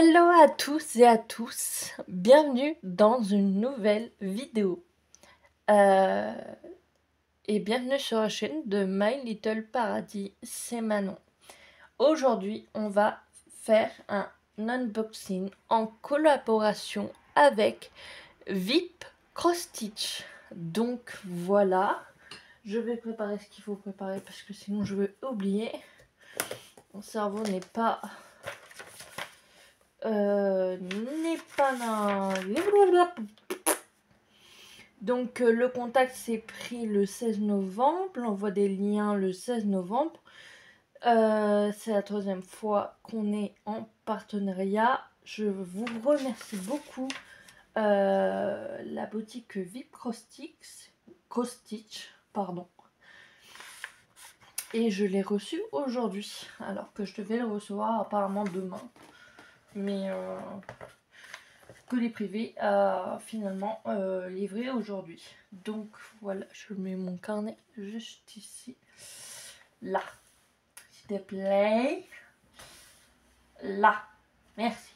Hello à tous et à tous, bienvenue dans une nouvelle vidéo. Euh, et bienvenue sur la chaîne de My Little Paradis, c'est Manon. Aujourd'hui, on va faire un unboxing en collaboration avec VIP Cross Stitch. Donc voilà, je vais préparer ce qu'il faut préparer parce que sinon je vais oublier. Mon cerveau n'est pas là. Donc le contact s'est pris le 16 novembre, l'envoi des liens le 16 novembre. C'est la troisième fois qu'on est en partenariat. Je vous remercie beaucoup la boutique VIP Cross Stitch, pardon. Et je l'ai reçu aujourd'hui, alors que je devais le recevoir apparemment demain. Mais colis privé a finalement livré aujourd'hui. Donc voilà, je mets mon carnet juste ici. Là. S'il te plaît. Là. Merci.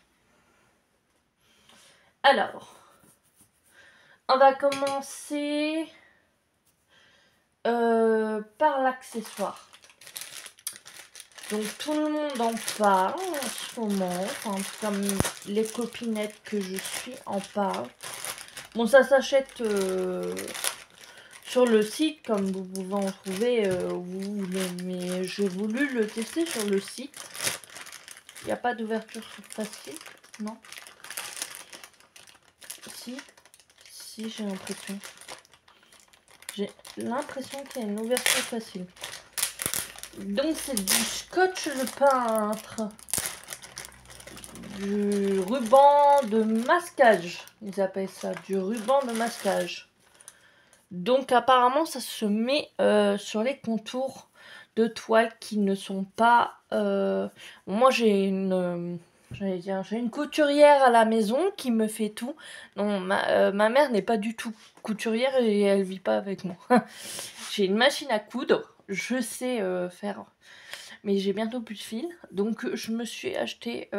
Alors, on va commencer par l'accessoire. Donc tout le monde en parle en ce moment, enfin comme les copinettes que je suis en parlent. Bon, ça s'achète sur le site comme vous pouvez en trouver où vous voulez, mais j'ai voulu le tester sur le site. Il n'y a pas d'ouverture facile, non? Si j'ai l'impression. J'ai l'impression qu'il y a une ouverture facile. Donc c'est du scotch de peintre, du ruban de masquage, ils appellent ça, du ruban de masquage. Donc apparemment ça se met sur les contours de toile qui ne sont pas... Moi j'ai une couturière à la maison qui me fait tout. Non, ma mère n'est pas du tout couturière et elle vit pas avec moi. J'ai une machine à coudre. Je sais faire, mais j'ai bientôt plus de fil, donc je me suis acheté,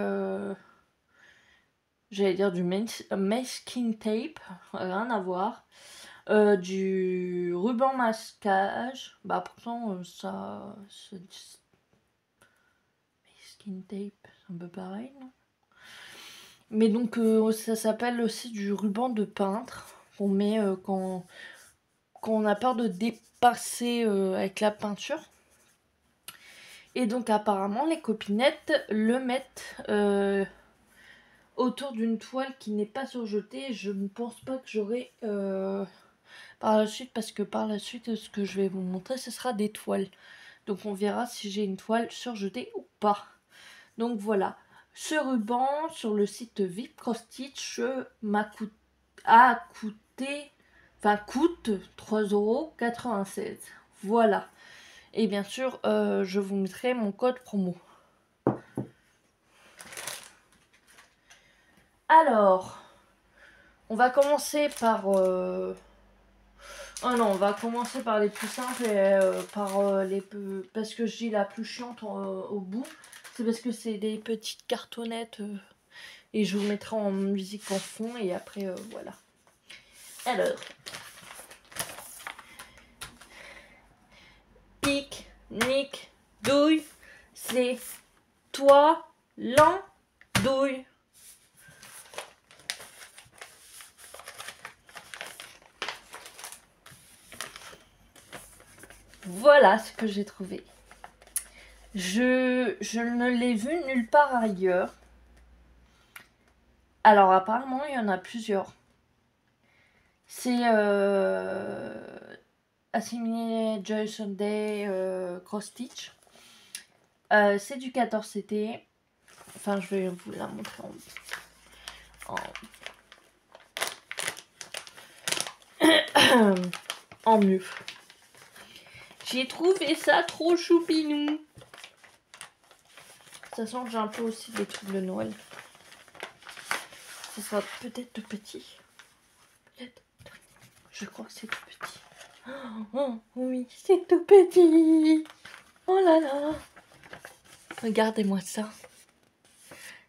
j'allais dire du masking tape, rien à voir, du ruban masquage, bah pourtant ça masking tape, c'est un peu pareil, non? Mais donc ça s'appelle aussi du ruban de peintre qu'on met quand on a peur de dépasser avec la peinture. Et donc apparemment les copinettes le mettent autour d'une toile qui n'est pas surjetée. Je ne pense pas que j'aurai par la suite, parce que par la suite ce que je vais vous montrer ce sera des toiles. Donc on verra si j'ai une toile surjetée ou pas. Donc voilà, ce ruban sur le site VIP Cross Stitch coûte 3,96 €. Voilà. Et bien sûr, je vous mettrai mon code promo. Alors, on va commencer par... Oh non, on va commencer par les plus simples et parce que je dis la plus chiante au bout. C'est parce que c'est des petites cartonnettes et je vous mettrai en musique en fond et après, voilà. Alors... Pique, nique, douille, c'est toi l'andouille. Voilà ce que j'ai trouvé. Je ne l'ai vu nulle part ailleurs. Alors apparemment il y en a plusieurs. C'est Assimilé Joy Sunday Cross Stitch. C'est du 14 CT. Enfin, je vais vous la montrer en mieux. J'ai trouvé ça trop choupinou. De toute façon, j'ai un peu aussi des trucs de Noël. Ce sera peut-être tout petit. Peut-être. Je crois que c'est tout petit. Oh, oui, c'est tout petit. Oh là là. Regardez-moi ça.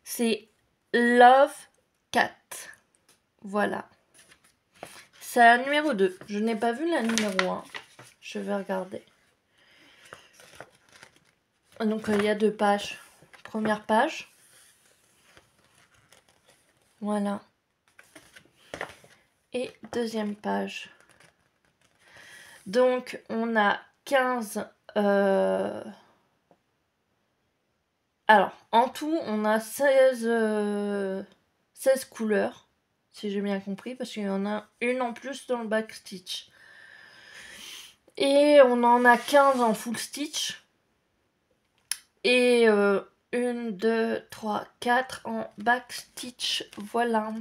C'est Love Cat. Voilà. C'est la numéro 2. Je n'ai pas vu la numéro 1. Je vais regarder. Donc, il y a 2 pages. Première page. Voilà. Et deuxième page. Donc, on a 15... Alors, en tout, on a 16 couleurs, si j'ai bien compris, parce qu'il y en a une en plus dans le back stitch. Et on en a 15 en full stitch. Et 1, 2, 3, 4 en back stitch. Voilà.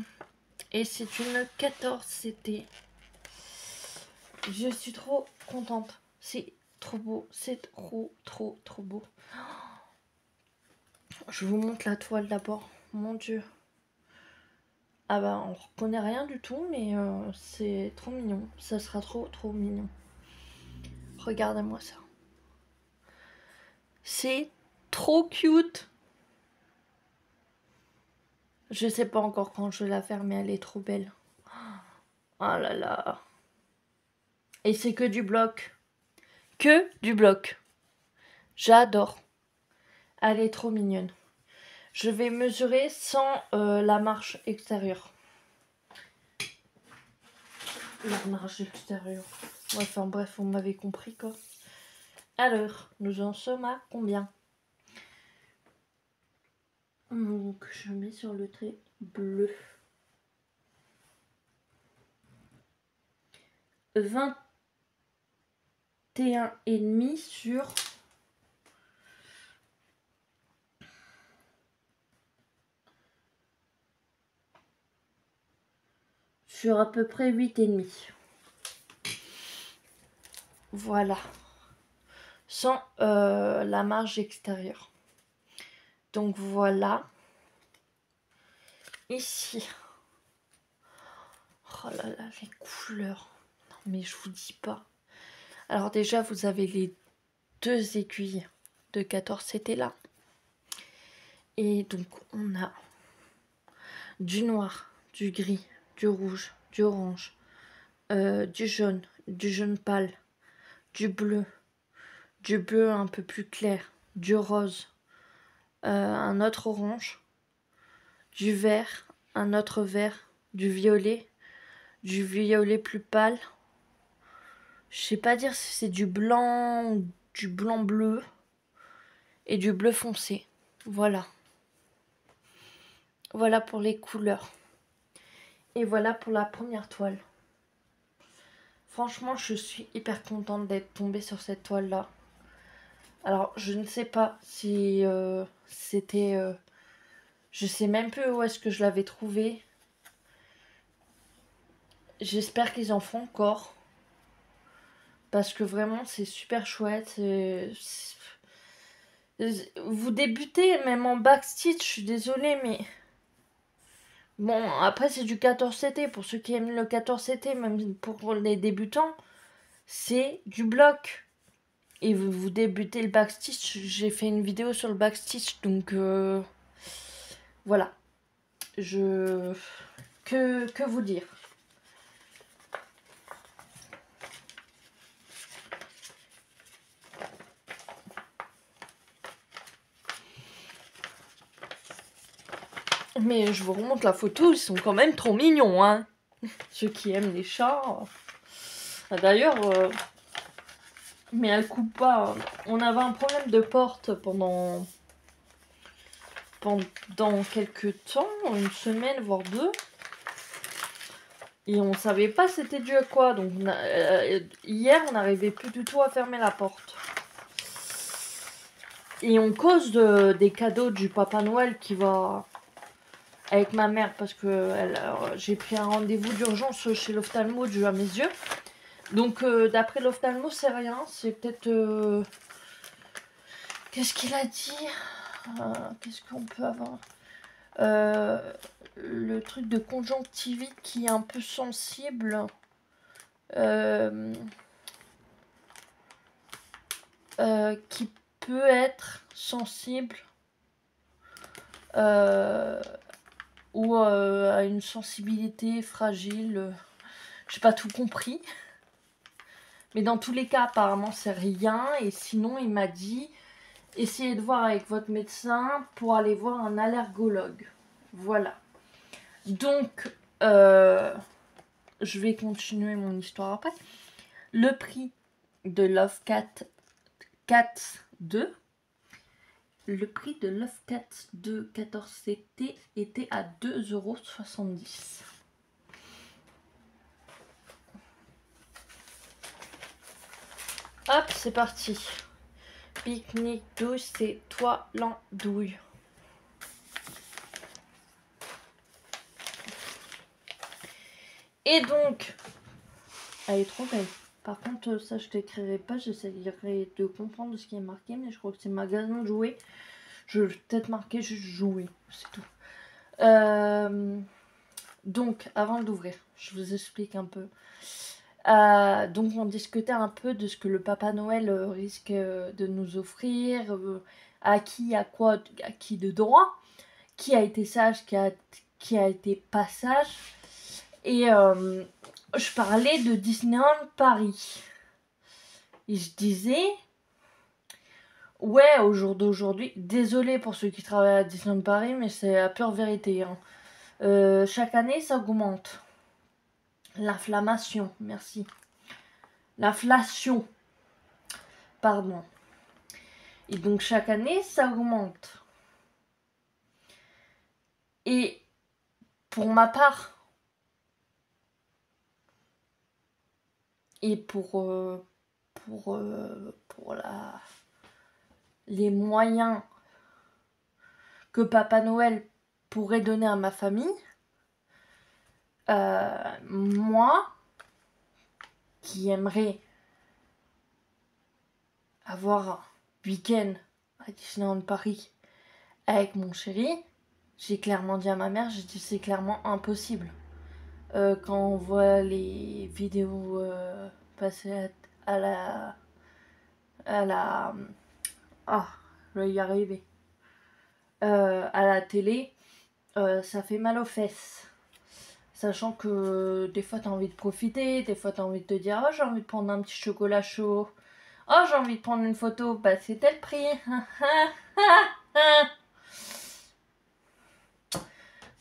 Et c'est une 14 CT. Je suis trop contente. C'est trop beau. C'est trop beau. Je vous montre la toile d'abord. Mon Dieu. Ah bah on reconnaît rien du tout, mais c'est trop mignon. Ça sera trop mignon. Regardez-moi ça. C'est trop cute. Je sais pas encore quand je vais la faire, mais elle est trop belle. Oh là là. Et c'est que du bloc. Que du bloc. J'adore. Elle est trop mignonne. Je vais mesurer sans la marge extérieure. La marge extérieure. Ouais, enfin bref, vous m'avez compris quoi. Alors, nous en sommes à combien? Donc, je mets sur le trait bleu. 21,5 sur à peu près 8,5. Voilà. Sans la marge extérieure. Donc voilà. Ici. Oh là là, les couleurs. Non mais je vous dis pas. Alors déjà, vous avez les 2 aiguilles de 14 CT là. Et donc on a du noir, du gris, du rouge, du orange, du jaune pâle, du bleu un peu plus clair, du rose, un autre orange, du vert, un autre vert, du violet plus pâle. Je sais pas dire si c'est du blanc bleu et du bleu foncé. Voilà. Voilà pour les couleurs. Et voilà pour la première toile. Franchement, je suis hyper contente d'être tombée sur cette toile-là. Alors, je ne sais pas si c'était... je sais même plus où est-ce que je l'avais trouvée. J'espère qu'ils en font encore. Parce que vraiment, c'est super chouette. Vous débutez, même en backstitch, je suis désolée, mais... Bon, après, c'est du 14 CT. Pour ceux qui aiment le 14 CT, même pour les débutants, c'est du bloc. Et vous débutez le backstitch. J'ai fait une vidéo sur le backstitch, donc... voilà. Que vous dire? Mais je vous remonte la photo, ils sont quand même trop mignons, hein. Ceux qui aiment les chats. D'ailleurs, mais elle coupe pas. On avait un problème de porte pendant quelques temps, une semaine voire 2. Et on savait pas c'était dû à quoi. Donc hier, on n'arrivait plus du tout à fermer la porte. Et on cause des cadeaux du Papa Noël qui va avec ma mère parce que j'ai pris un rendez-vous d'urgence chez l'ophtalmo dû à mes yeux. Donc d'après l'ophtalmo, c'est rien. C'est peut-être... qu'est-ce qu'il a dit? Qu'est-ce qu'on peut avoir? Le truc de conjonctivite qui est un peu sensible. Qui peut être sensible ou a une sensibilité fragile. J'ai pas tout compris. Mais dans tous les cas, apparemment, c'est rien. Et sinon, il m'a dit, essayez de voir avec votre médecin pour aller voir un allergologue. Voilà. Donc, je vais continuer mon histoire après. Le prix de Love Cats 2. Le prix de Love Cats 2 14CT était à 2,70 €. Hop, c'est parti. Pique-nique douille, c'est toi l'andouille. Et donc, elle est trop belle. Par contre, ça je t'écrirai pas, j'essaierai de comprendre ce qui est marqué, mais je crois que c'est magasin de jouets. Je vais peut-être marquer juste jouets, c'est tout. Donc, avant d'ouvrir, je vous explique un peu. Donc, on discutait un peu de ce que le Papa Noël risque de nous offrir, à qui, à quoi, à qui de droit, qui a été sage, qui a été pas sage. Et je parlais de Disneyland Paris. Et je disais, ouais, au jour d'aujourd'hui, désolé pour ceux qui travaillent à Disneyland Paris, mais c'est la pure vérité. Hein. Chaque année, ça augmente. L'inflammation, merci. L'inflation, pardon. Et donc, chaque année, ça augmente. Et pour ma part, et pour les moyens que Papa Noël pourrait donner à ma famille, moi, qui aimerais avoir un week-end à Disneyland Paris avec mon chéri, j'ai clairement dit à ma mère, j'ai dit c'est clairement impossible. Quand on voit les vidéos passer à la... Ah, je vais y arriver. À la télé, ça fait mal aux fesses. Sachant que des fois t'as envie de profiter, des fois t'as envie de te dire oh j'ai envie de prendre un petit chocolat chaud, oh j'ai envie de prendre une photo, bah c'est tel prix.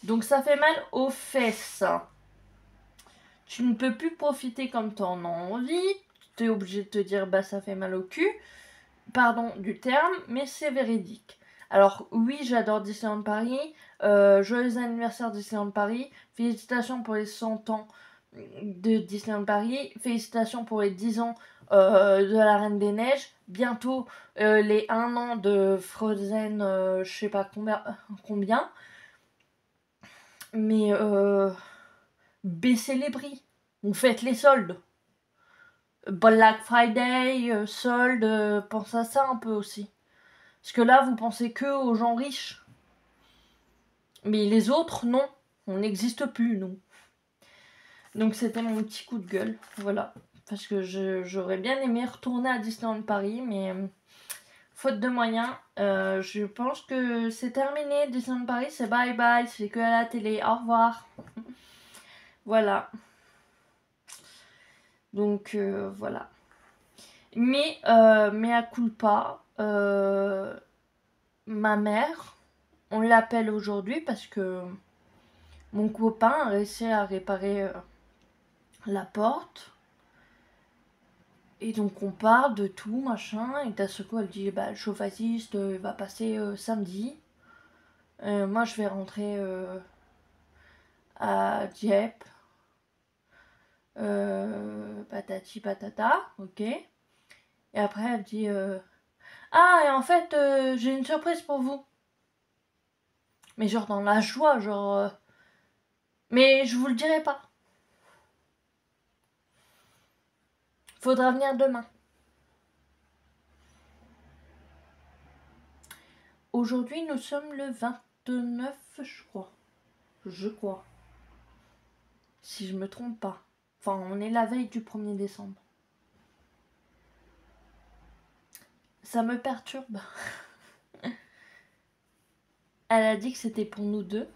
Donc ça fait mal aux fesses. Tu ne peux plus profiter comme t'en as envie, tu es obligé de te dire bah ça fait mal au cul, pardon du terme, mais c'est véridique. Alors oui, j'adore Disneyland Paris, joyeux anniversaire Disneyland Paris, félicitations pour les 100 ans de Disneyland Paris, félicitations pour les 10 ans de la Reine des Neiges, bientôt les 1 an de Frozen, je sais pas combien. Mais baissez les prix, vous faites les soldes. Black Friday, soldes, pensez à ça un peu aussi. Parce que là, vous pensez que aux gens riches. Mais les autres, non. On n'existe plus, nous. Donc c'était mon petit coup de gueule. Voilà. Parce que j'aurais bien aimé retourner à Disneyland Paris, mais faute de moyens, je pense que c'est terminé. Disneyland Paris, c'est bye bye. C'est que à la télé. Au revoir. Voilà. Donc voilà. Mais à culpa, ma mère, on l'appelle aujourd'hui parce que mon copain a réussi à réparer la porte. Et donc on parle de tout, machin, et d'un seul coup elle dit bah le chauffagiste va passer samedi. Moi je vais rentrer à Dieppe. Patati patata, ok. Et après elle dit ah et en fait j'ai une surprise pour vous. Mais genre dans la joie, genre mais je vous le dirai pas. Faudra venir demain. Aujourd'hui, nous sommes le 29, je crois. Je crois. Si je me trompe pas. Enfin, on est la veille du 1er décembre. Ça me perturbe. Elle a dit que c'était pour nous deux.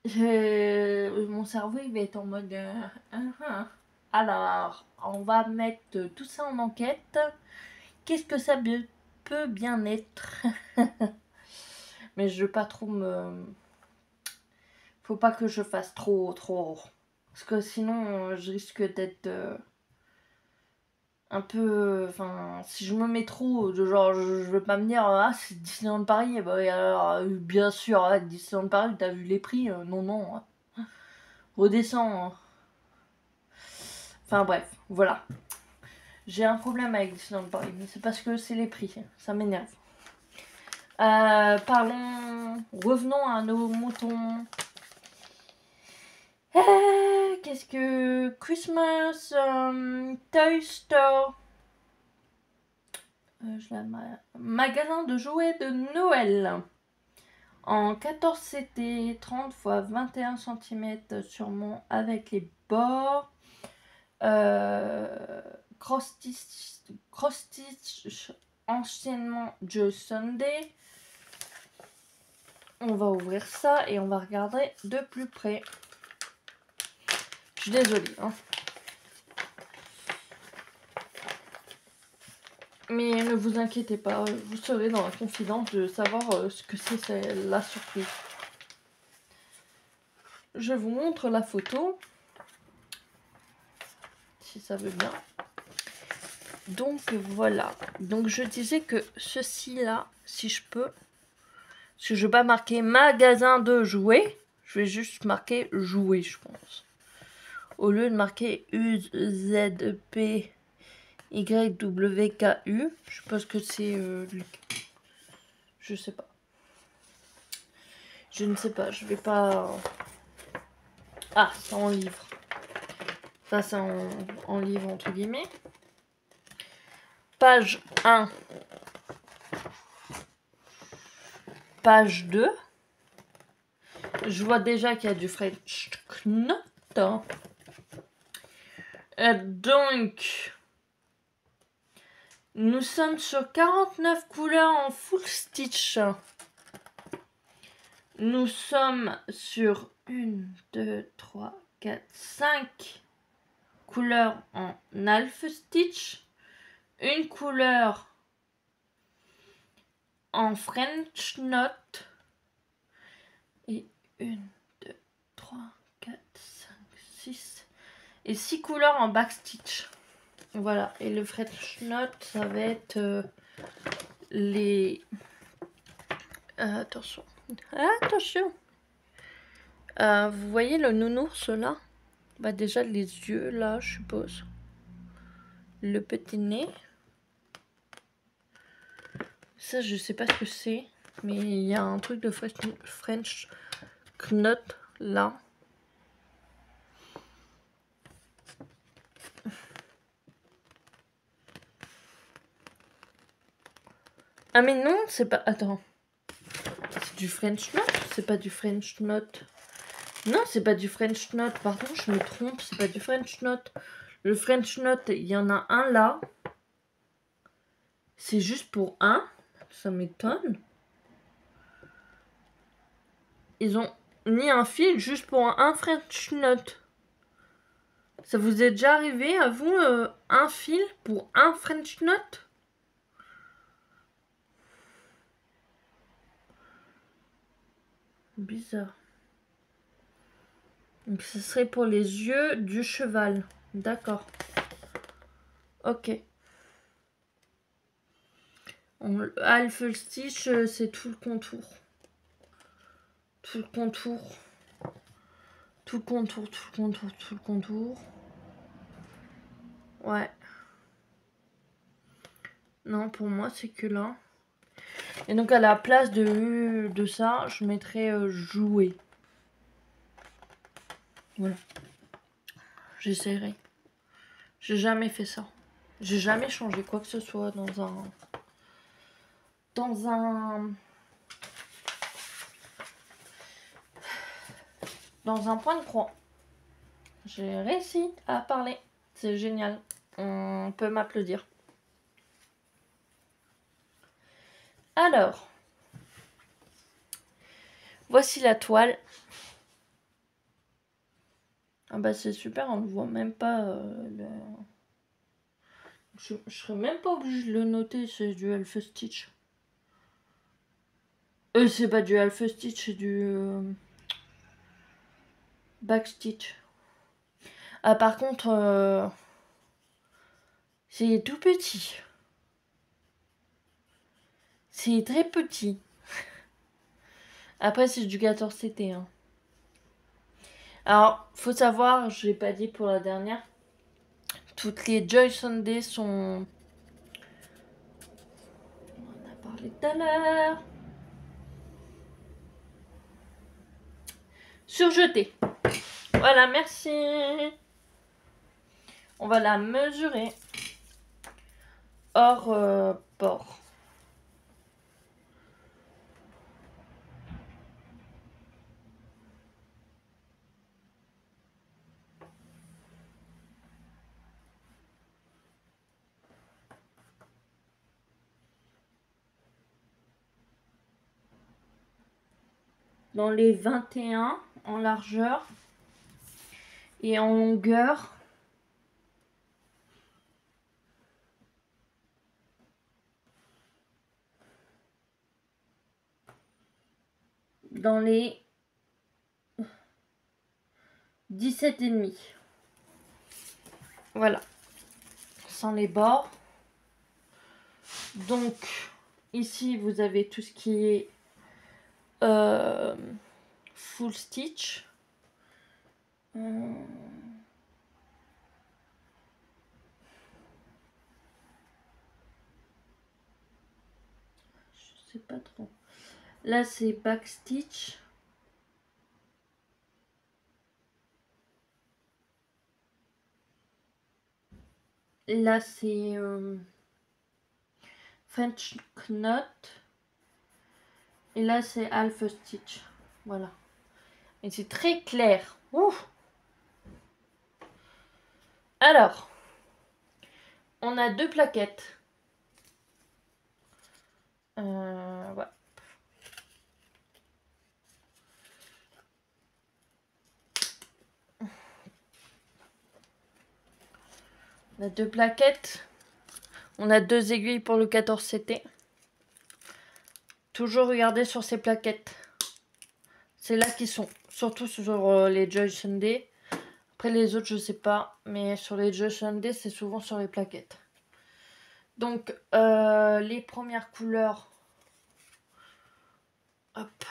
Mon cerveau il va être en mode alors on va mettre tout ça en enquête. Qu'est-ce que ça peut bien être? Mais je veux pas trop me... Faut pas que je fasse trop. Parce que sinon je risque d'être un peu... Enfin, si je me mets trop, genre je veux pas me dire ah c'est Disneyland Paris. Bah, et alors bien sûr, Disneyland Paris, t'as vu les prix? Non. Redescends. Enfin bref, voilà. J'ai un problème avec Disneyland Paris, mais c'est parce que c'est les prix. Ça m'énerve. Revenons à nos moutons. Qu'est-ce que... Christmas Toy Store. Magasin de jouets de Noël. En 14 CT, 30 x 21 cm sûrement avec les bords. Cross-stitch anciennement Joe Sunday. On va ouvrir ça et on va regarder de plus près. Je suis désolée. Hein. Mais ne vous inquiétez pas, vous serez dans la confidence de savoir ce que c'est la surprise. Je vous montre la photo. Si ça veut bien. Donc voilà. Donc je disais que ceci là, si je peux... Parce que je ne vais pas marquer magasin de jouets. Je vais juste marquer jouets, je pense. Au lieu de marquer UZPYWKU. Je pense que c'est... je sais pas. Je ne sais pas. Je vais pas... Ah, c'est en livre. Ça, c'est en livre, entre guillemets. Page 1. Page 2. Je vois déjà qu'il y a du French Knot. Donc, nous sommes sur 49 couleurs en full stitch. Nous sommes sur 1, 2, 3, 4, 5 couleurs en half stitch. Une couleur en French Knot. Et 1, 2, 3, 4, 5, 6. Et 6 couleurs en backstitch. Voilà. Et le French Knot, ça va être les... attention. Attention. Vous voyez le nounours là? Bah déjà les yeux là, je suppose. Le petit nez. Ça, je sais pas ce que c'est. Mais il y a un truc de French Knot là. Ah mais non, c'est pas... Attends. C'est du French Knot? C'est pas du French Knot. Non, c'est pas du French Knot. Pardon, je me trompe. C'est pas du French Knot. Le French Knot, il y en a un là. C'est juste pour un. Ça m'étonne. Ils ont mis un fil juste pour un French Knot. Ça vous est déjà arrivé à vous un fil pour un French Knot? Bizarre. Donc ce serait pour les yeux du cheval. D'accord. Ok. Half stitch, c'est tout le contour. Tout le contour. Tout le contour, tout le contour, tout le contour. Ouais. Non, pour moi, c'est que là. Et donc, à la place de ça, je mettrais jouer. Voilà. J'essaierai. J'ai jamais fait ça. J'ai jamais changé quoi que ce soit dans un... Dans un point de croix. J'ai réussi à parler. C'est génial. On peut m'applaudir. Alors, voici la toile. Ah bah c'est super, on ne voit même pas le... Je serais même pas obligée de le noter, c'est du Elf Stitch. C'est pas du Elf Stitch, c'est du Backstitch. Ah par contre, c'est tout petit. C'est très petit. Après c'est du 14CT. Hein. Alors, faut savoir, je l'ai pas dit pour la dernière, toutes les Joy Sunday sont... On en a parlé tout à l'heure. Surjetées. Voilà, merci. On va la mesurer. Hors port. Dans les 21 en largeur et en longueur. Dans les 17,5. Voilà. Sans les bords. Donc, ici, vous avez tout ce qui est full stitch. Je sais pas trop. Là, c'est backstitch. Là, c'est French knot. Et là, c'est half stitch. Voilà. Et c'est très clair. Ouf. Alors, on a 2 plaquettes. Ouais. On a 2 plaquettes. On a 2 aiguilles pour le 14CT. Toujours regarder sur ces plaquettes. C'est là qu'ils sont. Surtout sur les Joy Sunday. Après les autres, je sais pas. Mais sur les Joy Sunday, c'est souvent sur les plaquettes. Donc, les premières couleurs. Hop.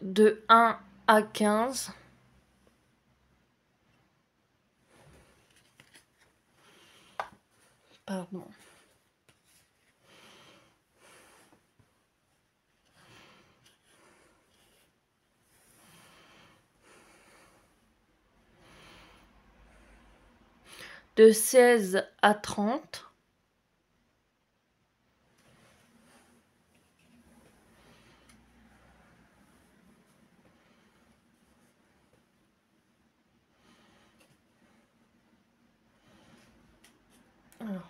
De 1 à 15. Pardon. De 16 à 30. Alors.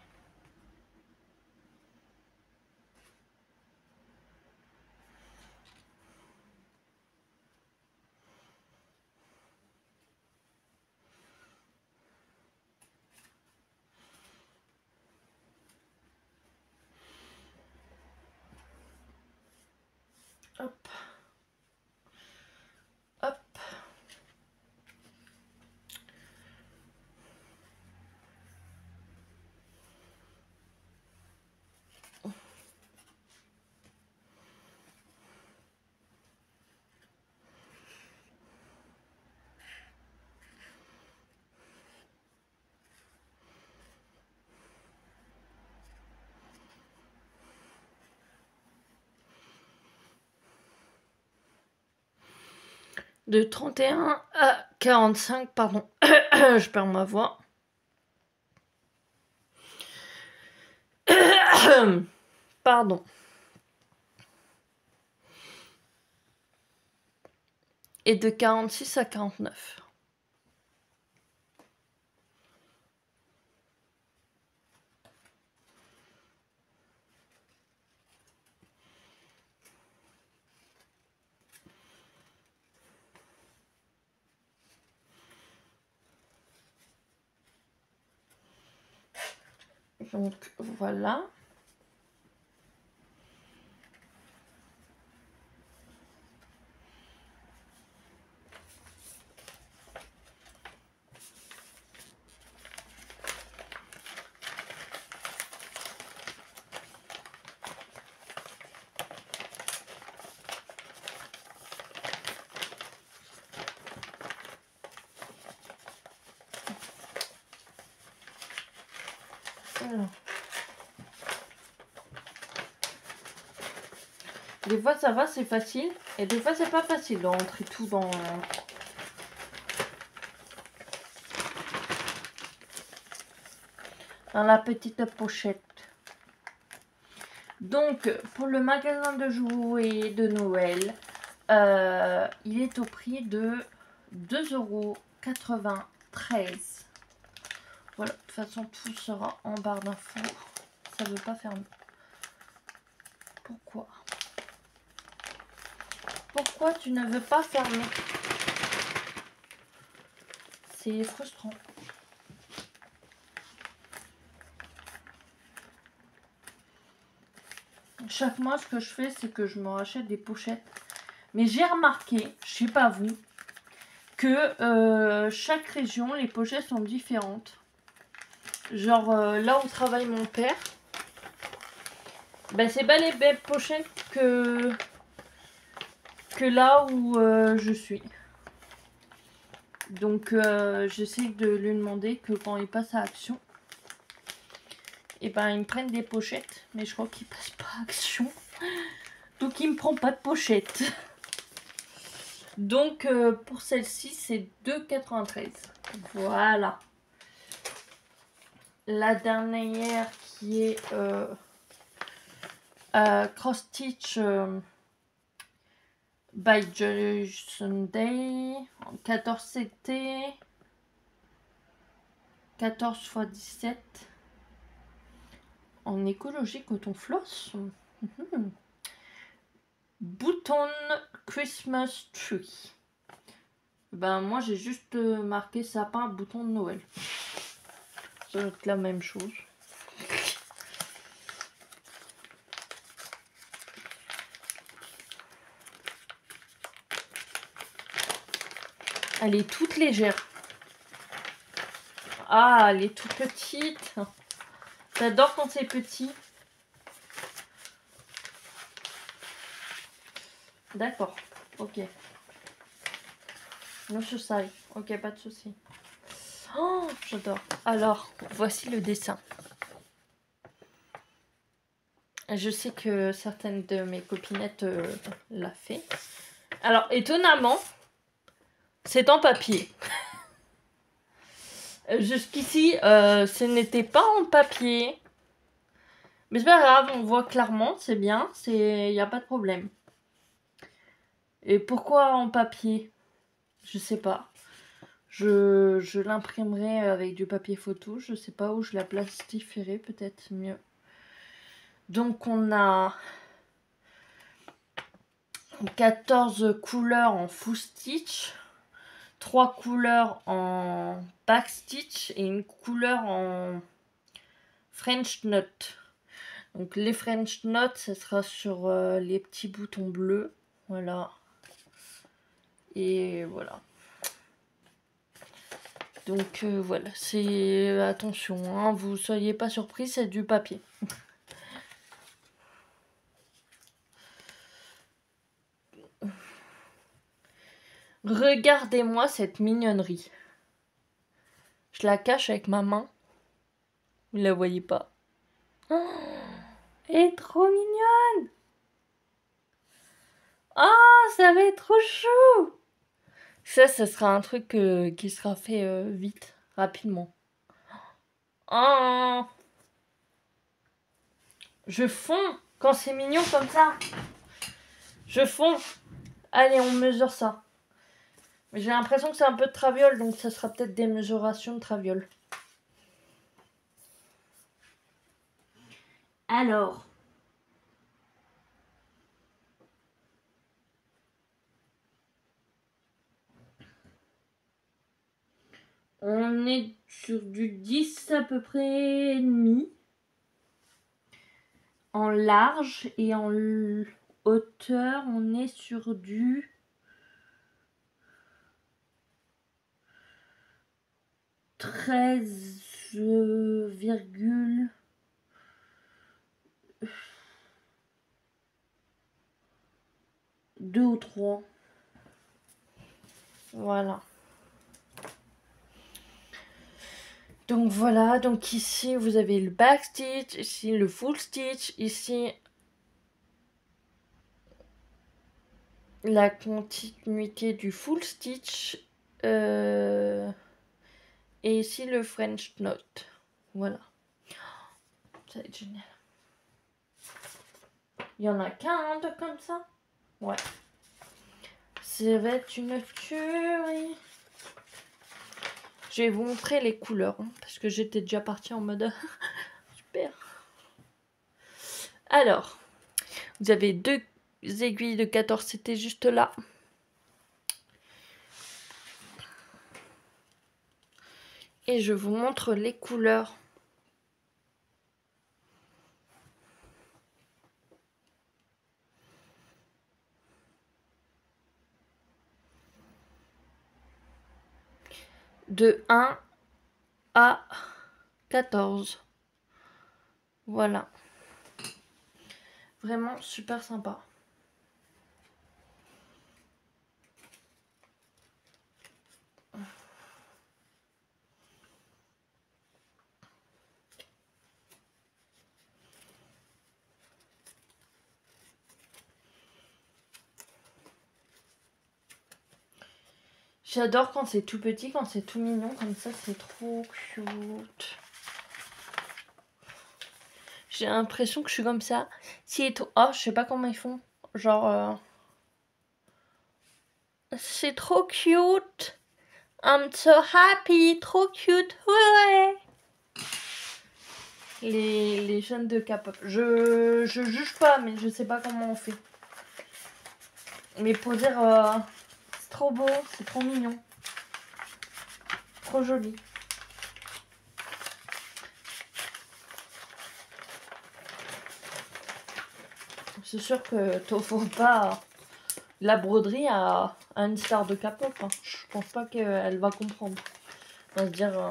Hop. Hop. De 31 à 45, pardon, je perds ma voix. Pardon. Et de 46 à 49. Donc voilà. Alors. Des fois ça va, c'est facile. Et des fois c'est pas facile de rentrer tout dans la petite pochette. Donc pour le magasin de jouets de Noël, il est au prix de 2,93 €. Voilà, de toute façon tout sera en barre d'infos. Ça veut pas fermer. Pourquoi? Pourquoi tu ne veux pas fermer? C'est frustrant. Chaque mois, ce que je fais, c'est que je me rachète des pochettes. Mais j'ai remarqué, je sais pas vous, que chaque région, les pochettes sont différentes. Genre là où travaille mon père, ben, c'est pas les mêmes pochettes que là où je suis. Donc j'essaie de lui demander que quand il passe à Action, et ben ils me prennent des pochettes. Mais je crois qu'il passe pas à Action. Donc il me prend pas de pochette. Donc pour celle-ci c'est 2,93 €. Voilà. La dernière qui est Cross Stitch by Jason Day, 14 CT, 14 x 17, en écologie coton floss. Bouton Christmas Tree. Ben moi j'ai juste marqué sapin bouton de Noël. Ça va être la même chose. Elle est toute légère. Ah, elle est toute petite. J'adore quand c'est petit. D'accord, ok. No souci. Ok, pas de souci. Oh, j'adore. Alors, voici le dessin. Je sais que certaines de mes copinettes l'a fait. Alors, étonnamment, c'est en papier. Jusqu'ici, ce n'était pas en papier. Mais c'est pas grave, on voit clairement, c'est bien, il n'y a pas de problème. Et pourquoi en papier? Je sais pas. Je l'imprimerai avec du papier photo. Je sais pas où je la plastifierai, peut-être mieux. Donc on a 14 couleurs en full stitch, 3 couleurs en back stitch et une couleur en French knot. Donc les French knot, ça sera sur les petits boutons bleus. Voilà. Et voilà. Donc voilà, c'est attention, hein, vous soyez pas surpris, c'est du papier. Regardez-moi cette mignonnerie. Je la cache avec ma main. Vous la voyez pas. Oh, elle est trop mignonne. Oh, ça va être trop chou. Ça sera un truc qui sera fait vite, rapidement. Oh, je fonds quand c'est mignon comme ça. Je fonds. Allez, on mesure ça. J'ai l'impression que c'est un peu de traviole, donc ça sera peut-être des mesurations de traviole. Alors, on est sur du 10 à peu près et demi. En large et en hauteur, on est sur du 13,2 ou 3. Voilà. Donc voilà, donc ici vous avez le back stitch, ici le full stitch, ici la continuité du full stitch et ici le French knot. Voilà. Ça va être génial. Il y en a qu'un de comme ça. Ouais. Ça va être une tuerie. Je vais vous montrer les couleurs hein, parce que j'étais déjà partie en mode super. Alors, vous avez 2 aiguilles de 14 c'était juste là. Et je vous montre les couleurs. De 1 à 14. Voilà. Vraiment super sympa. J'adore quand c'est tout petit, quand c'est tout mignon, comme ça c'est trop cute. J'ai l'impression que je suis comme ça. Oh, je sais pas comment ils font. Genre... C'est trop cute. I'm so happy. Trop cute. Ouais. Les chaînes de K-pop. Je juge pas, mais je sais pas comment on fait. Mais pour dire... c'est trop beau, c'est trop mignon. Trop joli. C'est sûr que t'offres pas la broderie à une star de K-pop. Hein. Je pense pas qu'elle va comprendre. On va se dire...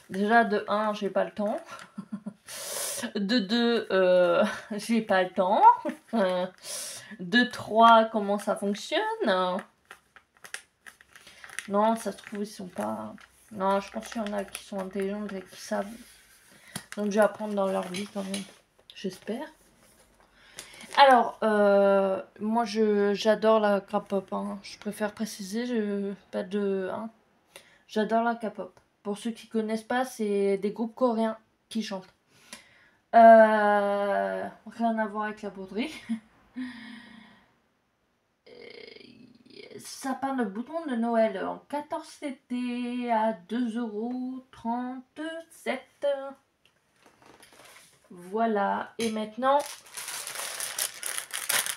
déjà, de 1, j'ai pas le temps. De 2, j'ai pas le temps. De 3, comment ça fonctionne? Non, ça se trouve, ils sont pas... Non, je pense qu'il y en a qui sont intelligents et qui savent. Donc, je vais apprendre dans leur vie quand même. J'espère. Alors, moi, j'adore la K-pop. Hein. Je préfère préciser, pas de... Hein. J'adore la K-pop. Pour ceux qui connaissent pas, c'est des groupes coréens qui chantent. Rien à voir avec la broderie. Sapin de bouton de Noël en 14 CT à 2,37 €. Voilà. Et maintenant,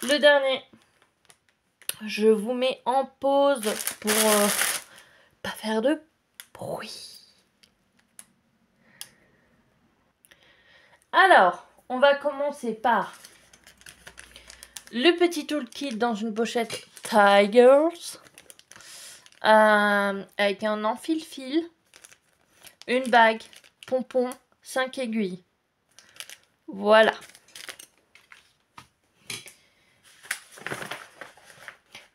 le dernier. Je vous mets en pause pour pas faire de bruit. Alors, on va commencer par le petit toolkit dans une pochette Tigers avec un enfile-fil, une bague, pompon, 5 aiguilles. Voilà.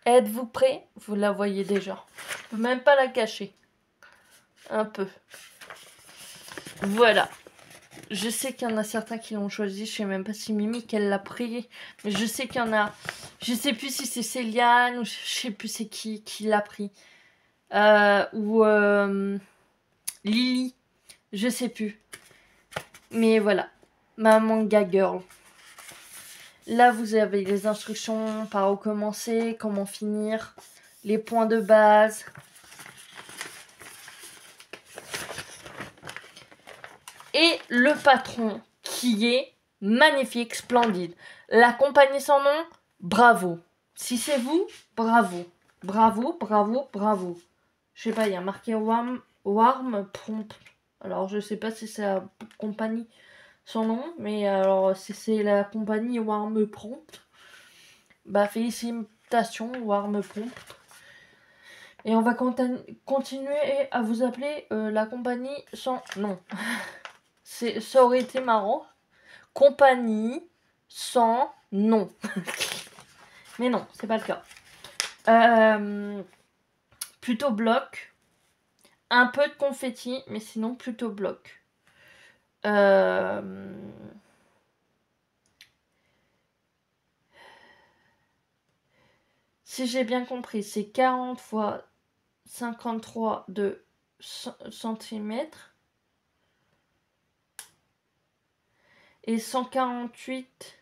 Êtes-vous prêts? Vous la voyez déjà. Je peux même pas la cacher. Un peu. Voilà. Je sais qu'il y en a certains qui l'ont choisi. Je sais même pas si Mimi qu'elle l'a pris. Mais je sais qu'il y en a. Je sais plus si c'est Céliane ou je sais plus c'est qui l'a pris. Ou Lily. Je sais plus. Mais voilà. Ma manga girl. Là, vous avez les instructions par où commencer, comment finir, les points de base. Et le patron qui est magnifique, splendide. La compagnie sans nom, bravo. Si c'est vous, bravo. Bravo, bravo, bravo. Je sais pas, il y a marqué Warm Prompt. Alors, je sais pas si c'est la compagnie sans nom, mais alors, si c'est la compagnie Warm Prompt, bah, félicitations, Warm Prompt. Et on va continuer à vous appeler la compagnie sans nom. Ça aurait été marrant. Compagnie sans nom. Mais non, c'est pas le cas. Plutôt bloc. Un peu de confetti, mais sinon plutôt bloc. Si j'ai bien compris, c'est 40 fois 53 de centimètres. Et 148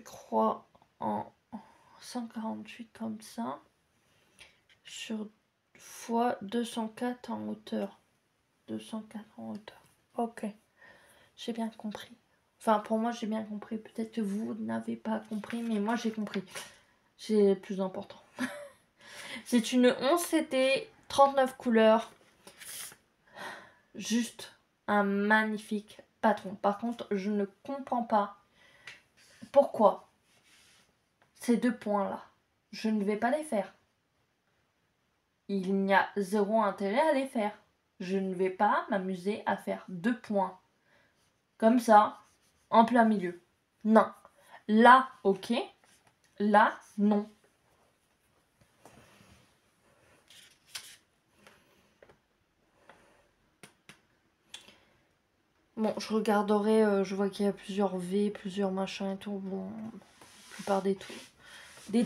croix en 148 comme ça sur fois 204 en hauteur. 204 en hauteur. Ok, j'ai bien compris. Enfin, pour moi, j'ai bien compris. Peut-être que vous n'avez pas compris, mais moi, j'ai compris. C'est le plus important. C'est une 11 CT, 39 couleurs. Juste un magnifique patron. Par contre, je ne comprends pas pourquoi ces deux points-là, je ne vais pas les faire. Il n'y a zéro intérêt à les faire. Je ne vais pas m'amuser à faire 2 points. Comme ça, en plein milieu. Non. Là, ok. Là, non. Bon, je regarderai, je vois qu'il y a plusieurs V, plusieurs machins et tout. Bon, la plupart des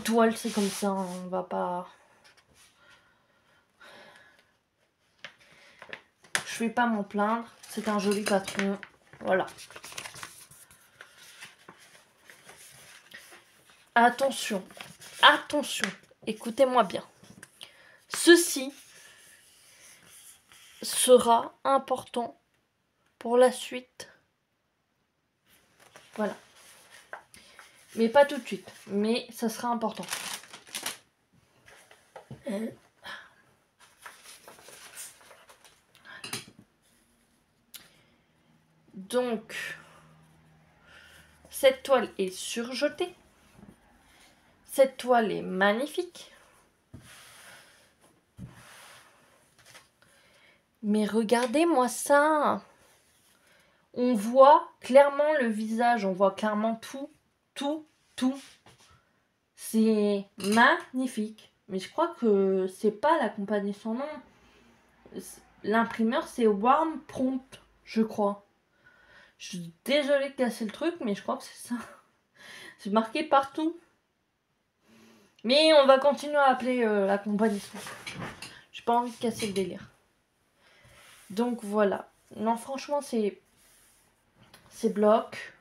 toiles, c'est comme ça, hein, on va pas... Je vais pas m'en plaindre, c'est un joli patron, voilà. Attention, attention, écoutez-moi bien. Ceci sera important pour la suite. Voilà. Mais pas tout de suite, mais ça sera important. Donc, cette toile est surjetée. Cette toile est magnifique. Mais regardez-moi ça. On voit clairement le visage, on voit clairement tout. C'est magnifique. Mais je crois que c'est pas la compagnie sans nom. L'imprimeur, c'est Warm Prompt, je crois. Je suis désolée de casser le truc, mais je crois que c'est ça. C'est marqué partout. Mais on va continuer à appeler la compagnie sans nom. J'ai pas envie de casser le délire. Donc voilà. Non, franchement, c'est bloc.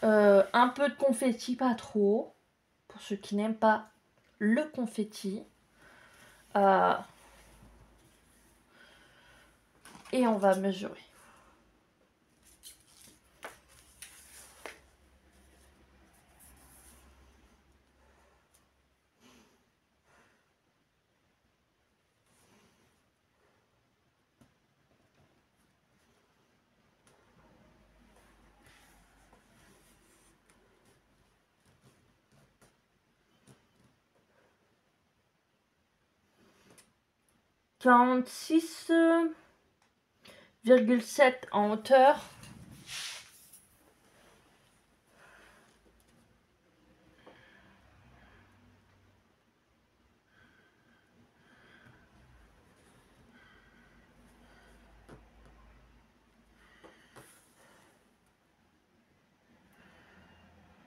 Un peu de confetti, pas trop. Pour ceux qui n'aiment pas le confetti. Et on va mesurer. « 46,7 en hauteur. »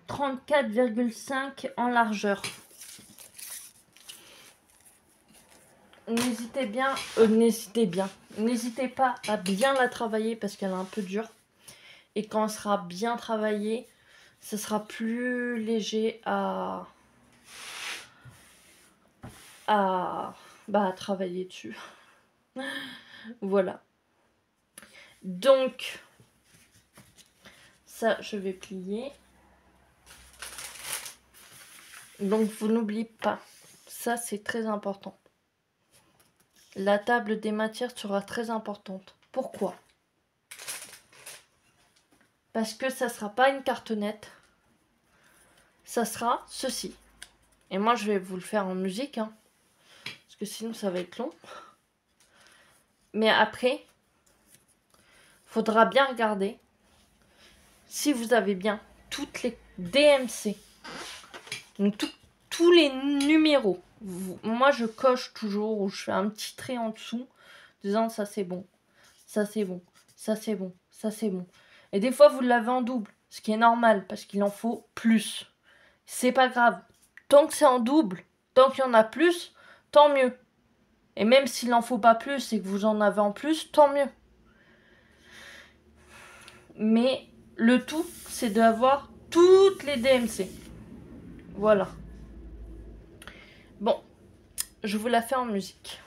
« 34,5 en largeur. » N'hésitez pas à bien la travailler parce qu'elle est un peu dure. Et quand elle sera bien travaillée, ce sera plus léger à travailler dessus. Voilà. Donc, ça, je vais plier. Donc, vous n'oubliez pas, ça, c'est très important. La table des matières sera très importante. Pourquoi? Parce que ça ne sera pas une cartonnette. Ça sera ceci. Et moi, je vais vous le faire en musique, hein, parce que sinon, ça va être long. Mais après, faudra bien regarder si vous avez bien toutes les DMC. Donc, tous les numéros. Moi, je coche toujours ou je fais un petit trait en dessous, disant ça c'est bon, ça c'est bon, ça c'est bon, ça c'est bon. Et des fois, vous l'avez en double, ce qui est normal parce qu'il en faut plus. C'est pas grave. Tant que c'est en double, tant qu'il y en a plus, tant mieux. Et même s'il n'en faut pas plus et que vous en avez en plus, tant mieux. Mais le tout, c'est d'avoir toutes les DMC. Voilà. Bon, je vous la fais en musique.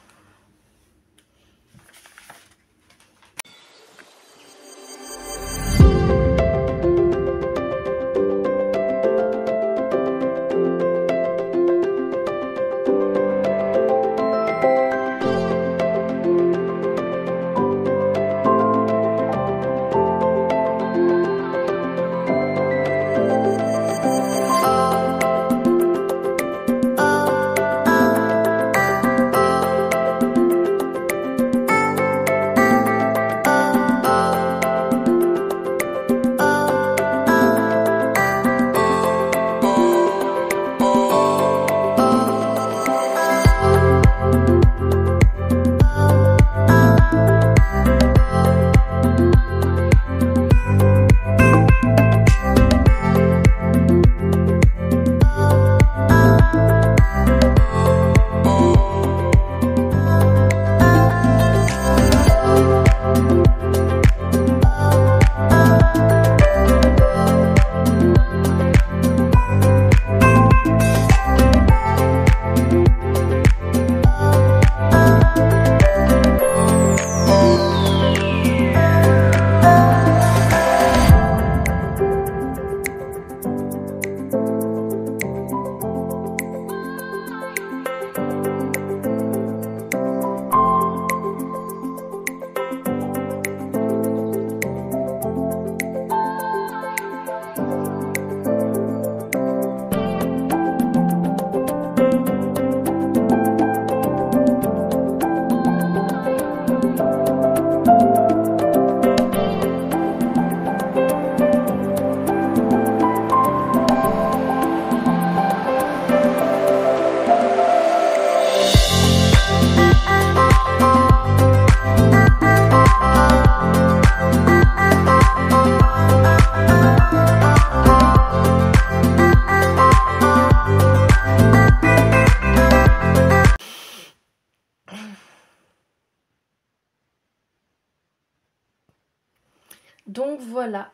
Donc voilà.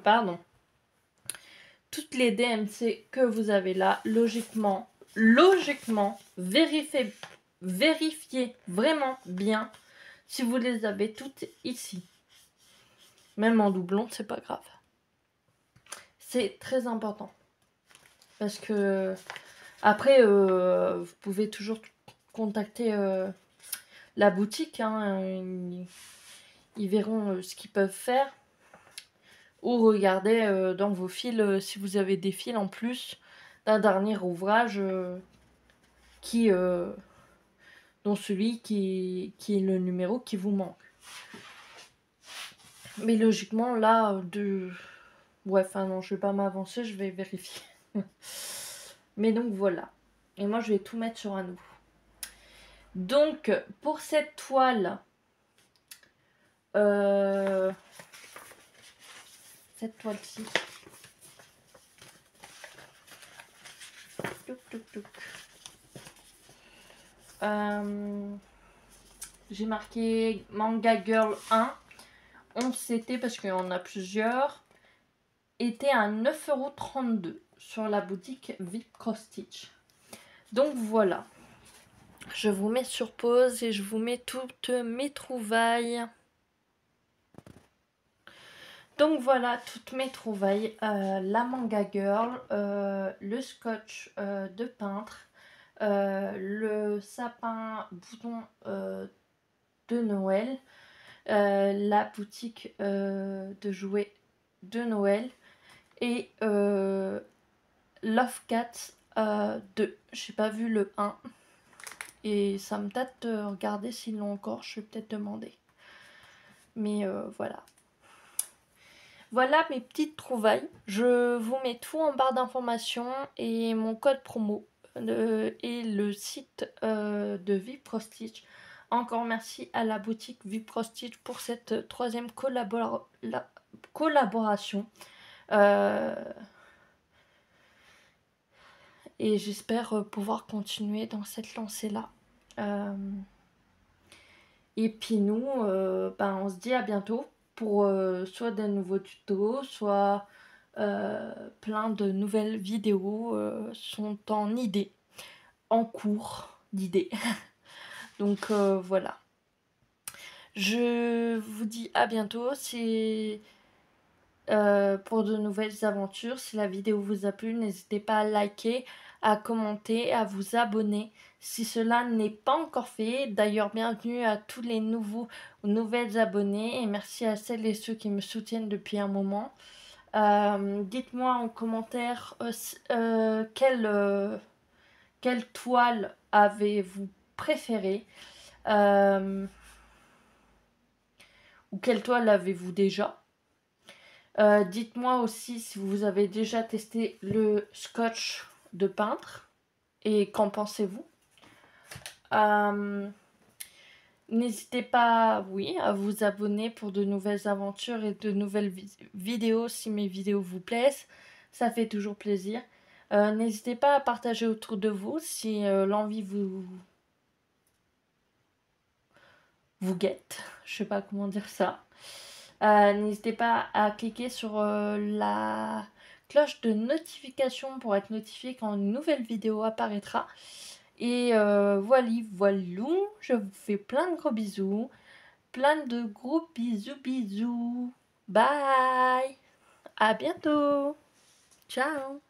Pardon. Toutes les DMC que vous avez là, logiquement, vérifiez vraiment bien si vous les avez toutes ici. Même en doublon, c'est pas grave. C'est très important. Parce que après, vous pouvez toujours contacter la boutique. Hein, ils verront ce qu'ils peuvent faire. Ou regarder dans vos fils si vous avez des fils en plus d'un dernier ouvrage dont celui qui est le numéro qui vous manque. Mais logiquement, là, ouais, enfin non, je vais pas m'avancer, je vais vérifier. Mais donc voilà. Et moi, je vais tout mettre sur un nouveau. Donc, pour cette toile, cette toile-ci, j'ai marqué Manga Girl 1. 11 CT parce qu'il y en a plusieurs. était à 9,32 € sur la boutique VIP Cross Stitch. Donc voilà. Je vous mets sur pause et je vous mets toutes mes trouvailles. Donc voilà toutes mes trouvailles. La manga girl, le scotch de peintre, le sapin bouton de Noël, la boutique de jouets de Noël et Love Cat 2. J'ai pas vu le 1 et ça me tâte de regarder s'ils l'ont encore. Je vais peut-être demander. Mais voilà. Voilà mes petites trouvailles. Je vous mets tout en barre d'informations et mon code promo et le site de VIP Pro Stitch. Encore merci à la boutique VIP Pro Stitch pour cette troisième collaboration. Et j'espère pouvoir continuer dans cette lancée-là. Et puis nous, on se dit à bientôt pour soit de nouveaux tutos, soit plein de nouvelles vidéos sont en idée, en cours d'idée. Donc voilà. Je vous dis à bientôt. C'est pour de nouvelles aventures. Si la vidéo vous a plu, n'hésitez pas à liker, à commenter, à vous abonner si cela n'est pas encore fait. D'ailleurs, bienvenue à tous les nouvelles abonnés et merci à celles et ceux qui me soutiennent depuis un moment. Dites-moi en commentaire quelle toile avez-vous préférée ou quelle toile avez-vous déjà. Dites-moi aussi si vous avez déjà testé le scotch de peintre et qu'en pensez-vous. N'hésitez pas, oui, à vous abonner pour de nouvelles aventures et de nouvelles vidéos si mes vidéos vous plaisent. Ça fait toujours plaisir. N'hésitez pas à partager autour de vous si l'envie vous guette. Je sais pas comment dire ça. N'hésitez pas à cliquer sur la cloche de notification pour être notifié quand une nouvelle vidéo apparaîtra. Et voilou, je vous fais plein de gros bisous. Plein de gros bisous. Bye. À bientôt. Ciao.